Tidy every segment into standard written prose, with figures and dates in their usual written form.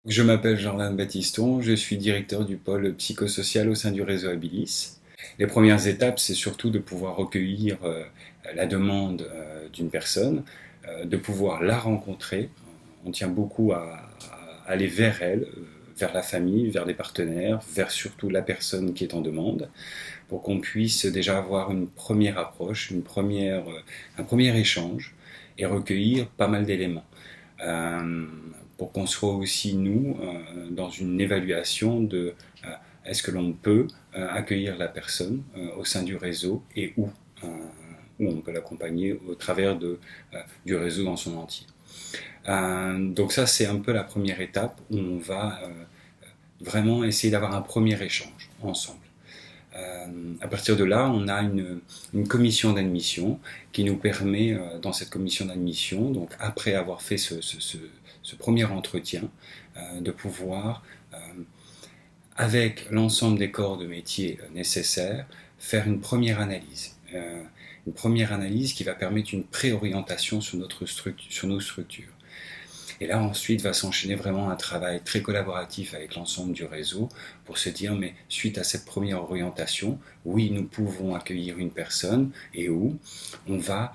Je m'appelle Jordan Battiston, je suis directeur du pôle psychosocial au sein du réseau Habilis. Les premières étapes, c'est surtout de pouvoir recueillir la demande d'une personne, de pouvoir la rencontrer. On tient beaucoup à aller vers elle, vers la famille, vers les partenaires, vers surtout la personne qui est en demande, pour qu'on puisse déjà avoir une première approche, un premier échange et recueillir pas mal d'éléments. Euh, pour qu'on soit aussi, nous, dans une évaluation de est-ce que l'on peut accueillir la personne au sein du réseau et où on peut l'accompagner au travers du réseau dans son entier. Donc ça, c'est un peu la première étape où on va vraiment essayer d'avoir un premier échange ensemble. À partir de là, on a une commission d'admission qui nous permet, dans cette commission d'admission, donc après avoir fait ce premier entretien, de pouvoir, avec l'ensemble des corps de métier nécessaires, faire une première analyse. Une première analyse qui va permettre une préorientation sur nos structures. Et là, ensuite, va s'enchaîner vraiment un travail très collaboratif avec l'ensemble du réseau pour se dire, mais suite à cette première orientation, oui, nous pouvons accueillir une personne et où on va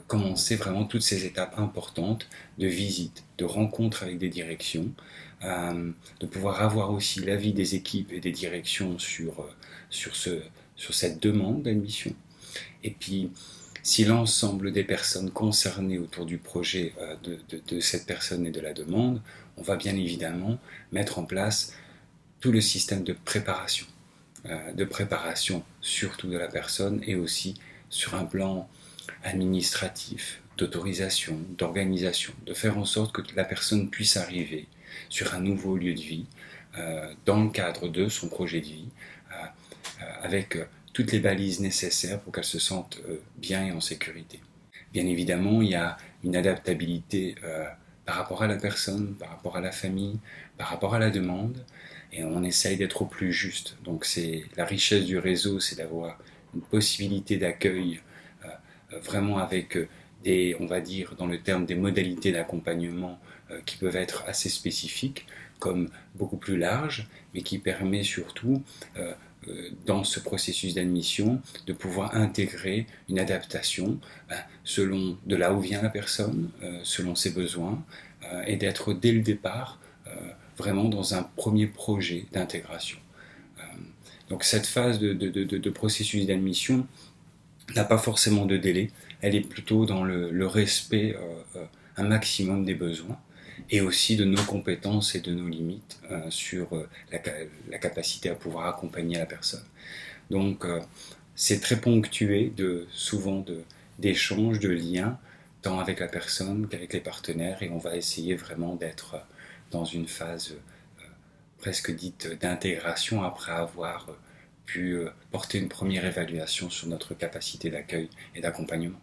commencer vraiment toutes ces étapes importantes de visite, de rencontre avec des directions, de pouvoir avoir aussi l'avis des équipes et des directions sur cette demande d'admission. Et puis, si l'ensemble des personnes concernées autour du projet de cette personne et de la demande, on va bien évidemment mettre en place tout le système de préparation surtout de la personne et aussi sur un plan administratif, d'autorisation, d'organisation, de faire en sorte que la personne puisse arriver sur un nouveau lieu de vie dans le cadre de son projet de vie avec toutes les balises nécessaires pour qu'elle se sente bien et en sécurité. Bien évidemment, il y a une adaptabilité par rapport à la personne, par rapport à la famille, par rapport à la demande, et on essaye d'être au plus juste. Donc c'est la richesse du réseau, c'est d'avoir une possibilité d'accueil vraiment avec on va dire dans le terme des modalités d'accompagnement qui peuvent être assez spécifiques, comme beaucoup plus larges, mais qui permet surtout dans ce processus d'admission de pouvoir intégrer une adaptation selon de là où vient la personne, selon ses besoins, et d'être dès le départ vraiment dans un premier projet d'intégration. Donc cette phase de processus d'admission n'a pas forcément de délai, elle est plutôt dans le respect un maximum des besoins et aussi de nos compétences et de nos limites sur la capacité à pouvoir accompagner la personne. Donc c'est très ponctué souvent d'échanges, de liens, tant avec la personne qu'avec les partenaires, et on va essayer vraiment d'être dans une phase presque dite d'intégration après avoir pu porter une première évaluation sur notre capacité d'accueil et d'accompagnement.